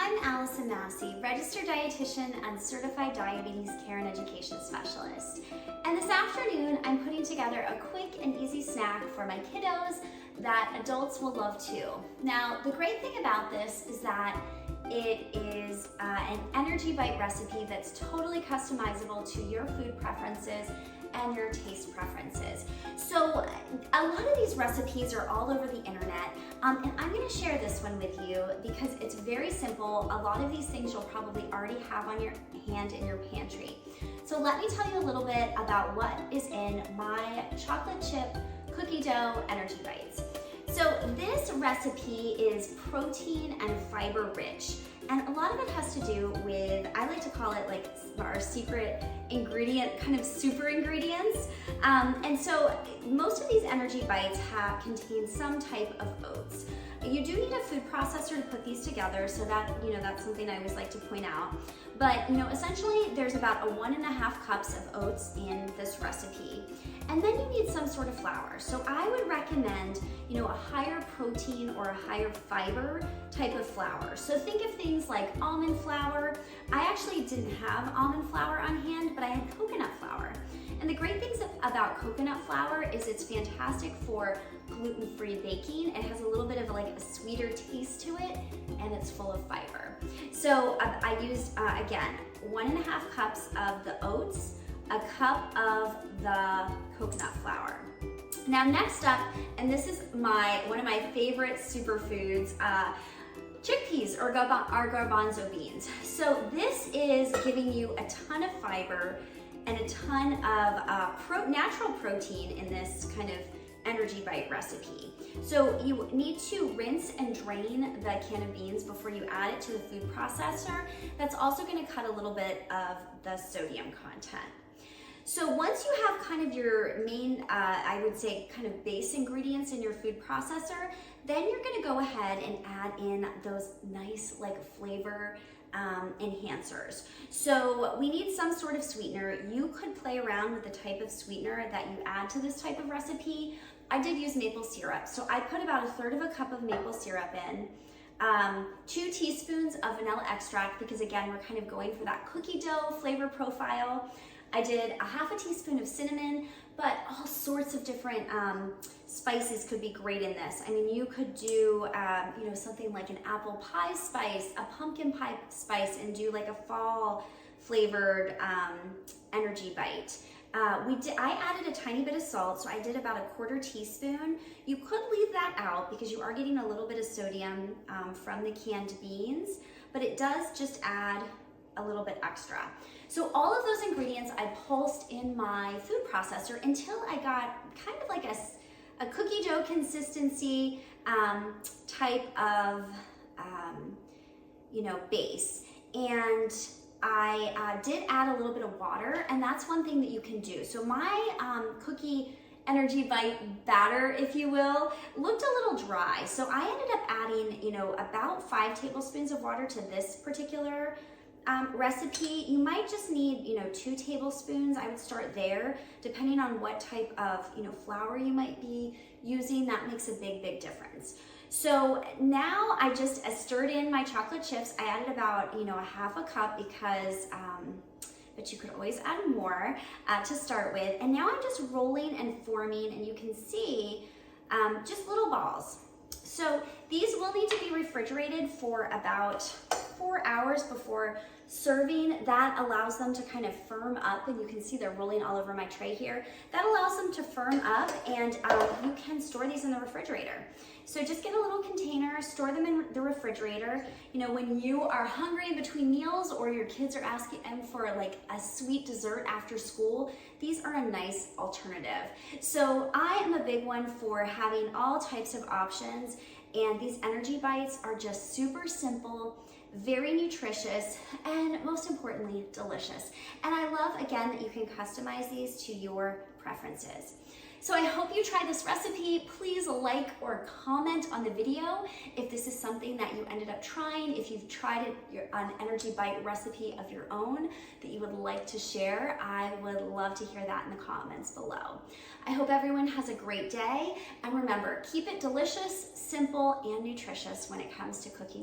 I'm Allison Massey, registered dietitian and certified diabetes care and education specialist. And this afternoon, I'm putting together a quick and easy snack for my kiddos that adults will love too. Now, the great thing about this is that it is an energy bite recipe that's totally customizable to your food preferences and your taste preferences. So a lot of these recipes are all over the internet, and I'm gonna share this one with you because it's very simple. A lot of these things you'll probably already have on your hand in your pantry. So let me tell you a little bit about what is in my chocolate chip cookie dough energy bites. So this recipe is protein and fiber rich. And a lot of it has to do with, I like to call it like our secret ingredient, kind of super ingredients. And so most of these energy bites contain some type of oats. You do need a food processor to put these together, so that, that's something I always like to point out. But, essentially there's about 1.5 cups of oats in this recipe. And then you need some sort of flour. So I would recommend, a higher protein or a higher fiber type of flour. So think of things like almond flour. I actually didn't have almond flour on hand, but I had coconut flour. And the great things about coconut flour is it's fantastic for gluten-free baking. It has a little bit of like a sweeter taste to it, and it's full of fiber. So I used, again, 1.5 cups of the oats, a cup of the coconut flour. Now next up, and this is one of my favorite superfoods, chickpeas or garbanzo beans. So this is giving you a ton of fiber and a ton of natural protein in this kind of energy bite recipe. So you need to rinse and drain the can of beans before you add it to the food processor. That's also going to cut a little bit of the sodium content. So once you have kind of your main, I would say kind of base ingredients in your food processor, then you're gonna go ahead and add in those nice like flavor enhancers. So we need some sort of sweetener. You could play around with the type of sweetener that you add to this type of recipe. I did use maple syrup. So I put about 1/3 cup of maple syrup in. 2 teaspoons of vanilla extract, because again, we're kind of going for that cookie dough flavor profile. I did 1/2 teaspoon of cinnamon, but all sorts of different spices could be great in this. I mean, you could do, something like an apple pie spice, a pumpkin pie spice, and do like a fall flavored energy bite. I added a tiny bit of salt, so I did about 1/4 teaspoon. You could leave that out because you are getting a little bit of sodium from the canned beans, but it does just add a little bit extra. So all of those ingredients I pulsed in my food processor until I got kind of like a cookie dough consistency type of base. And I did add a little bit of water, and that's one thing that you can do. So my cookie energy bite batter, if you will, looked a little dry. So I ended up adding, about 5 tablespoons of water to this particular recipe. You might just need, 2 tablespoons. I would start there, depending on what type of, flour you might be using. That makes a big difference. So now I just stirred in my chocolate chips. I added about, 1/2 cup because, but you could always add more to start with. And now I'm just rolling and forming, and you can see just little balls. So these will need to be refrigerated for about 4 hours before serving. That allows them to kind of firm up, and you can see they're rolling all over my tray here. That allows them to firm up, and you can store these in the refrigerator. So just get a little container, store them in the refrigerator. When you are hungry in between meals, or your kids are asking for like a sweet dessert after school, these are a nice alternative. So I am a big one for having all types of options, and these energy bites are just super simple, very nutritious, and most importantly, delicious. And I love, again, that you can customize these to your preferences. So I hope you try this recipe. Please like or comment on the video if this is something that you ended up trying, if you've tried an energy bite recipe of your own that you would like to share. I would love to hear that in the comments below. I hope everyone has a great day, and remember, keep it delicious, simple, and nutritious when it comes to cooking.